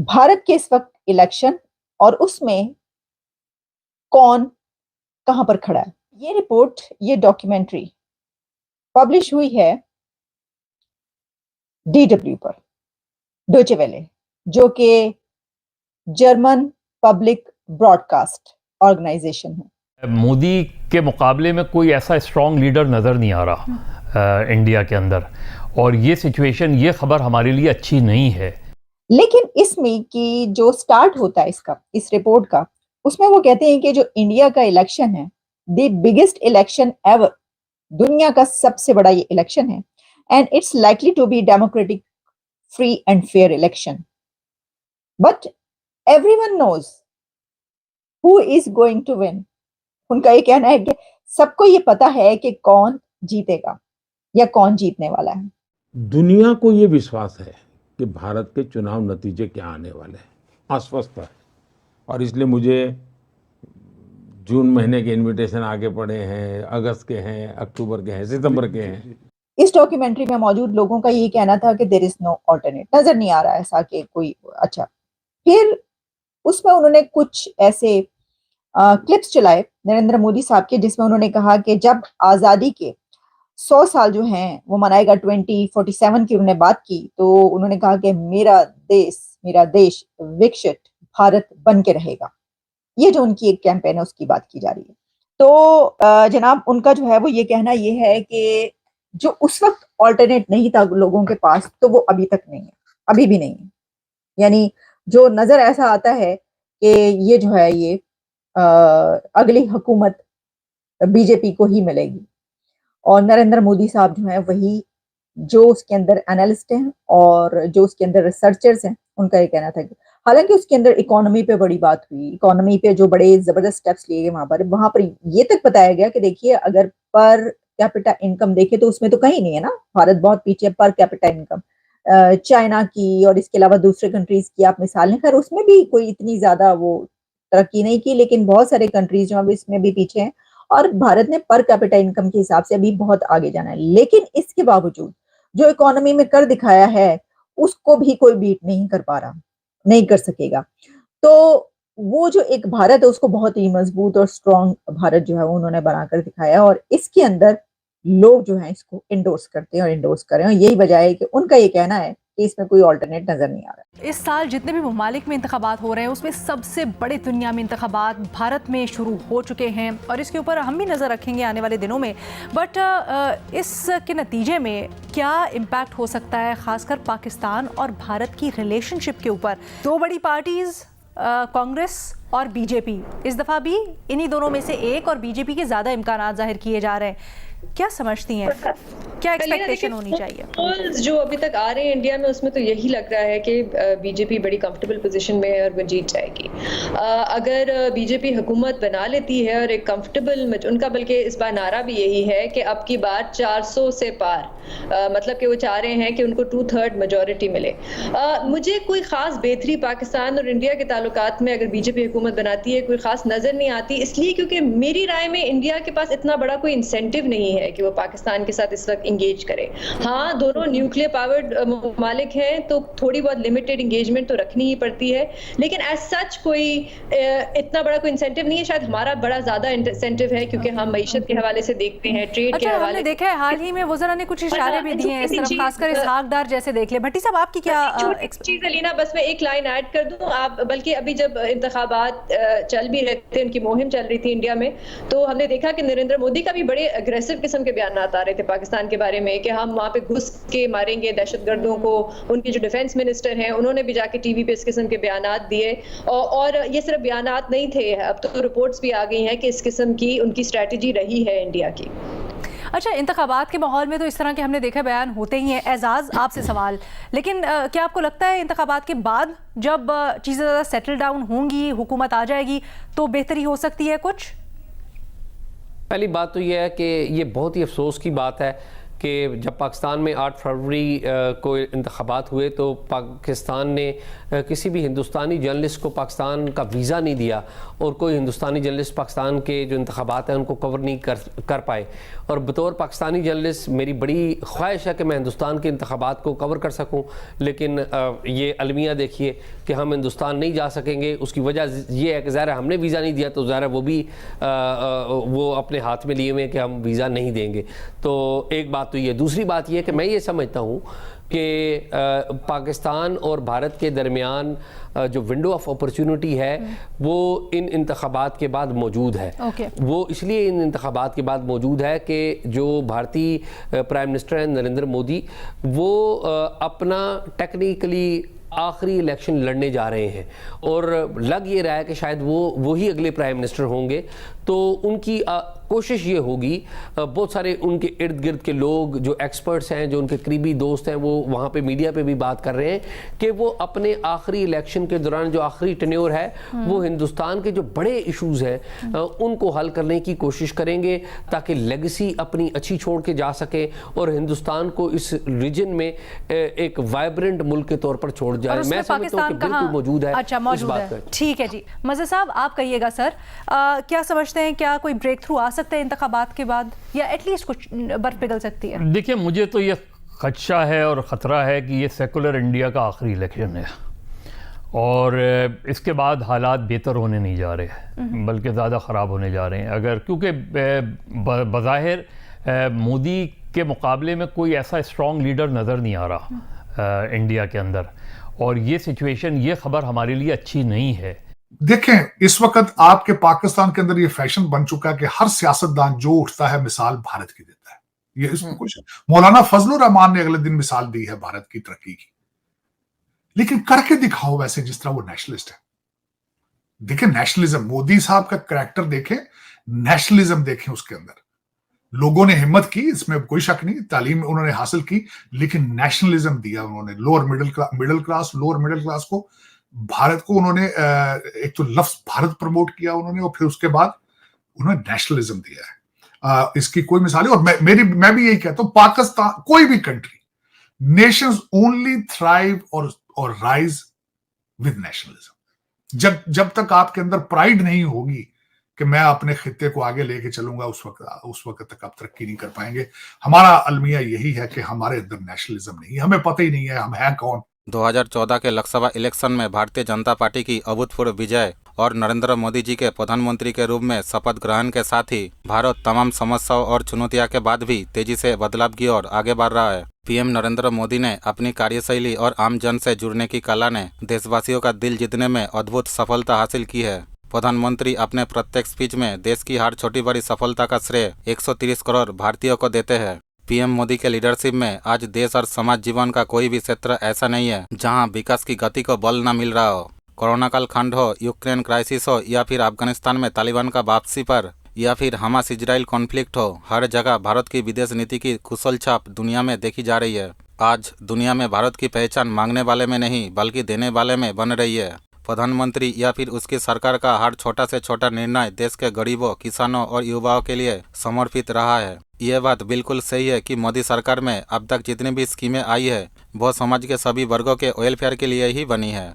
भारत के इस वक्त इलेक्शन और उसमें कौन कहां पर खड़ा है। ये रिपोर्ट, ये डॉक्यूमेंट्री पब्लिश हुई है DW पर, डोचे वेले, जो कि जर्मन पब्लिक ब्रॉडकास्ट ऑर्गेनाइजेशन है। मोदी के मुकाबले में कोई ऐसा स्ट्रॉन्ग लीडर नज़र नहीं आ रहा इंडिया के अंदर, और ये सिचुएशन, ये खबर हमारे लिए अच्छी नहीं है। लेकिन इसमें कि जो स्टार्ट होता है इस रिपोर्ट का, उसमें वो कहते हैं कि जो इंडिया का इलेक्शन है, द बिगेस्ट इलेक्शन एवर, दुनिया का सबसे बड़ा ये इलेक्शन है, and it's likely to be democratic, free and fair election, but everyone knows who is going to win. उनका ये कहना है कि सबको ये पता है कि कौन जीतेगा या कौन जीतने वाला है। दुनिया को ये विश्वास है कि भारत के चुनाव नतीजे क्या आने वाले हैं, आश्वस्त है। और इसलिए मुझे जून महीने के इनविटेशन आगे पड़े हैं, अगस्त के हैं, अक्टूबर के हैं, सितंबर के हैं। इस डॉक्यूमेंट्री में मौजूद लोगों का ये कहना था कि देयर इज नो ऑल्टरनेट, नजर नहीं आ रहा है ऐसा कि कोई अच्छा। फिर उसमें उन्होंने कुछ ऐसे क्लिप्स चलाए नरेंद्र मोदी साहब के, जिसमें उन्होंने कहा कि जब आजादी के 100 साल जो हैं वो मनाएगा, 2047 की उन्होंने बात की, तो उन्होंने कहा कि मेरा देश विकसित भारत बन के रहेगा। ये जो उनकी एक कैंपेन है उसकी बात की जा रही है। तो जनाब, उनका जो है वो ये कहना ये है कि जो उस वक्त ऑल्टरनेट नहीं था लोगों के पास, तो वो अभी तक नहीं है, अभी भी नहीं है। यानी जो नजर ऐसा आता है कि ये जो है ये अगली हुकूमत बीजेपी को ही मिलेगी, और नरेंद्र मोदी साहब जो है वही, जो उसके अंदर एनालिस्ट हैं और जो उसके अंदर रिसर्चर्स हैं, उनका ये कहना था कि हालांकि उसके अंदर इकोनॉमी पे बड़ी बात हुई, इकोनॉमी पे जो बड़े जबरदस्त स्टेप्स लिए गए वहां पर ये तक बताया गया कि देखिए, अगर पर कैपिटा इनकम देखे तो उसमें तो कहीं नहीं है ना, भारत बहुत पीछे है पर कैपिटा इनकम। चाइना की और इसके अलावा दूसरे कंट्रीज की आप मिसाल लें, खैर उसमें भी कोई इतनी ज्यादा वो तरक्की नहीं की, लेकिन बहुत सारे कंट्रीज जो अब इसमें भी पीछे हैं, और भारत ने पर कैपिटा इनकम के हिसाब से अभी बहुत आगे जाना है। लेकिन इसके बावजूद जो इकोनॉमी में कर दिखाया है उसको भी कोई बीट नहीं कर पा रहा, नहीं कर सकेगा। तो वो जो एक भारत है उसको बहुत ही मजबूत और स्ट्रॉन्ग भारत जो है वो उन्होंने बनाकर दिखाया, और इसके अंदर लोग जो है इसको इंडोर्स करते हैं और इंडोर्स कर रहे हैं। यही वजह है कि उनका ये कहना है कि इसमें कोई ऑल्टरनेट नजर नहीं आ रहा। इस साल जितने भी ममालिक में इंतखाबात हो रहे हैं उसमें सबसे बड़े दुनिया में इंतखाबात भारत में शुरू हो चुके हैं, और इसके ऊपर हम भी नज़र रखेंगे आने वाले दिनों में। बट इसके नतीजे में क्या इम्पैक्ट हो सकता है, ख़ासकर पाकिस्तान और भारत की रिलेशनशिप के ऊपर। दो बड़ी पार्टीज़ कांग्रेस और बीजेपी, इस दफ़ा भी इन्हीं दोनों में से एक और बीजेपी के ज़्यादा इम्कानात जाहिर किए जा रहे हैं। क्या समझती हैं, क्या एक्सपेक्टेशन होनी चाहिए? पोल्स जो अभी तक आ रहे हैं इंडिया में, उसमें तो यही लग रहा है कि बीजेपी बड़ी कंफर्टेबल पोजीशन में है और वो जीत जाएगी। अगर बीजेपी हुकूमत बना लेती है और एक कंफर्टेबल, उनका बल्कि इस बार नारा भी यही है कि अब की बार 400 से पार, मतलब कि वो चाह रहे हैं कि उनको 2/3 मेजॉरिटी मिले। मुझे कोई खास बेहतरी पाकिस्तान और इंडिया के ताल्लुकात में अगर बीजेपी हुकूमत बनाती है कोई खास नजर नहीं आती, इसलिए क्योंकि मेरी राय में इंडिया के पास इतना बड़ा कोई इंसेंटिव नहीं है कि वो पाकिस्तान के साथ इस वक्त इंगेज करे। हाँ, दोनों न्यूक्लियर पावर्ड ममालिक हैं तो थोड़ी बहुत लिमिटेड इंगेजमेंट तो रखनी ही पड़ती है, लेकिन एज सच कोई इतना बड़ा कोई इंसेंटिव नहीं है। शायद हमारा बड़ा ज्यादा इंसेंटिव है क्योंकि हम मईशत के हवाले से देखते हैं, ट्रेड के हवाले। हमने देखा है हाल ही में वज़रा ने कुछ इशारे भी दिए हैं इस तरफ, खासकर इसहाक डार जैसे देख ले। भट्टी साहब, आपकी क्या चीज अलीना, बस मैं एक लाइन ऐड कर दूं आप, बल्कि अभी जब इंतखाबात चल भी रहे थे, उनकी मुहिम चल रही थी इंडिया में, तो हमने देखा कि नरेंद्र मोदी का भी बड़े अग्रेसिव किस्म के बयान आ रहे थे पाकिस्तान के बारे में कि हम वहां पे घुस के मारेंगे दहशतगर्दों को। उनके जो डिफेंस मिनिस्टर हैं उन्होंने भी जाके टीवी पे इस किस्म के बयानात दिए, और ये सिर्फ बयानात नहीं थे, अब तो रिपोर्ट्स भी आ गई हैं कि इस किस्म की उनकी स्ट्रेटजी रही है इंडिया की। अच्छा, इंतखाबात के माहौल में तो इस तरह के हमने देखा बयान होते ही हैं। एजाज, आपसे सवाल, लेकिन क्या आपको लगता है इंतखाबात के बाद जब चीज़ें ज़्यादा सेटल डाउन होंगी, हुकूमत आ जाएगी, तो बेहतरी हो सकती है कुछ? पहली बात तो यह है कि ये बहुत ही अफसोस की बात है कि जब पाकिस्तान में 8 फरवरी को इंतखाबात हुए तो पाकिस्तान ने किसी भी हिंदुस्तानी जर्नलिस्ट को पाकिस्तान का वीज़ा नहीं दिया, और कोई हिंदुस्तानी जर्नलिस्ट पाकिस्तान के जो इंतखाबात हैं उनको कवर नहीं कर पाए। और बतौर पाकिस्तानी जर्नलिस्ट मेरी बड़ी ख्वाहिश है कि मैं हिंदुस्तान के इंतखाबात को कवर कर सकूं, लेकिन ये अलमिया देखिए कि हम हिंदुस्तान नहीं जा सकेंगे। उसकी वजह ये है कि ज़ाहिर हमने वीज़ा नहीं दिया तो ज़ाहिर वो भी वो अपने हाथ में लिए हुए हैं कि हम वीज़ा नहीं देंगे। तो एक बात तो ये, दूसरी बात ये कि मैं ये समझता हूँ कि पाकिस्तान और भारत के दरमियान जो विंडो ऑफ अपॉर्चुनिटी है वो इन इंतखाबात के बाद मौजूद है। वो इसलिए इन इंतखाबात के बाद मौजूद है कि जो भारतीय प्राइम मिनिस्टर हैं नरेंद्र मोदी, वो अपना टेक्निकली आखिरी इलेक्शन लड़ने जा रहे हैं और लग ये रहा है कि शायद वो ही अगले प्राइम मिनिस्टर होंगे। तो उनकी कोशिश ये होगी, बहुत सारे उनके इर्द गिर्द के लोग जो एक्सपर्ट्स हैं, जो उनके करीबी दोस्त हैं, वो वहाँ पे मीडिया पे भी बात कर रहे हैं कि वो अपने आखिरी इलेक्शन के दौरान जो आखिरी टेन्योर है वो हिंदुस्तान के जो बड़े इश्यूज हैं उनको हल करने की कोशिश करेंगे ताकि लेगेसी अपनी अच्छी छोड़ के जा सके और हिंदुस्तान को इस रीजन में एक वाइब्रेंट मुल्क के तौर पर छोड़ जाए। मैं समझता हूं कि बिल्कुल मौजूद है। अच्छा, मौजूद है। ठीक है जी, मज़हर साहब आप कहिएगा सर, क्या समझते हैं, क्या कोई ब्रेक थ्रू आ सकता है इंतखाबात के बाद या एटलीस्ट कुछ बर्फ पिघल सकती है? देखिए, मुझे तो ये खदशा है और ख़तरा है कि ये सेकुलर इंडिया का आखिरी इलेक्शन है और इसके बाद हालात बेहतर होने नहीं जा रहे बल्कि ज़्यादा ख़राब होने जा रहे हैं। अगर क्योंकि बज़ाहिर मोदी के मुकाबले में कोई ऐसा स्ट्रॉन्ग लीडर नज़र नहीं आ रहा इंडिया के अंदर, और ये सिचुएशन, ये खबर हमारे लिए अच्छी नहीं है। देखें, इस वक्त आपके पाकिस्तान के अंदर ये फैशन बन चुका है कि हर सियासतदान जो उठता है मिसाल भारत की देता है। ये इसमें कुछ, मौलाना फजलुर रहमान ने अगले दिन मिसाल दी है भारत की तरक्की की, लेकिन करके दिखाओ वैसे जिस तरह वो नेशनलिस्ट है। देखें नेशनलिज्म, मोदी साहब का कैरेक्टर देखें, नेशनलिज्म देखें उसके अंदर। लोगों ने हिम्मत की, इसमें कोई शक नहीं, तालीम उन्होंने हासिल की, लेकिन नेशनलिज्म दिया उन्होंने। Middle class lower middle class को, भारत को उन्होंने एक तो लफ्ज भारत प्रमोट किया उन्होंने और फिर उसके बाद उन्होंने नेशनलिज्म दिया है। इसकी कोई मिसाल है। और मैं भी यही कहता हूं, पाकिस्तान, कोई भी कंट्री, नेशंस ओनली थ्राइव और राइज विद नेशनलिज्म। जब तक आपके अंदर प्राइड नहीं होगी कि मैं अपने खित्ते को आगे लेके चलूंगा, उस वक्त तक आप तरक्की नहीं कर पाएंगे। हमारा अलमिया यही है कि हमारे अंदर नेशनलिज्म नहीं, हमें पता ही नहीं है हम हैं कौन। 2014 के लोकसभा इलेक्शन में भारतीय जनता पार्टी की अभूतपूर्व विजय और नरेंद्र मोदी जी के प्रधानमंत्री के रूप में शपथ ग्रहण के साथ ही भारत तमाम समस्याओं और चुनौतियों के बाद भी तेजी से बदलाव की ओर आगे बढ़ रहा है। पीएम नरेंद्र मोदी ने अपनी कार्यशैली और आम जन से जुड़ने की कला ने देशवासियों का दिल जीतने में अद्भुत सफलता हासिल की है। प्रधानमंत्री अपने प्रत्येक स्पीच में देश की हर छोटी बड़ी सफलता का श्रेय 130 करोड़ भारतीयों को देते हैं। पीएम मोदी के लीडरशिप में आज देश और समाज जीवन का कोई भी क्षेत्र ऐसा नहीं है जहां विकास की गति को बल न मिल रहा हो। कोरोना काल खंड हो, यूक्रेन क्राइसिस हो या फिर अफगानिस्तान में तालिबान का वापसी पर या फिर हमास इजराइल कॉन्फ्लिक्ट हो, हर जगह भारत की विदेश नीति की कुशल छाप दुनिया में देखी जा रही है। आज दुनिया में भारत की पहचान मांगने वाले में नहीं बल्कि देने वाले में बन रही है। प्रधानमंत्री या फिर उसकी सरकार का हर छोटा से छोटा निर्णय देश के गरीबों, किसानों और युवाओं के लिए समर्पित रहा है। ये बात बिल्कुल सही है कि मोदी सरकार में अब तक जितनी भी स्कीमें आई है वो समाज के सभी वर्गों के वेलफेयर के लिए ही बनी है।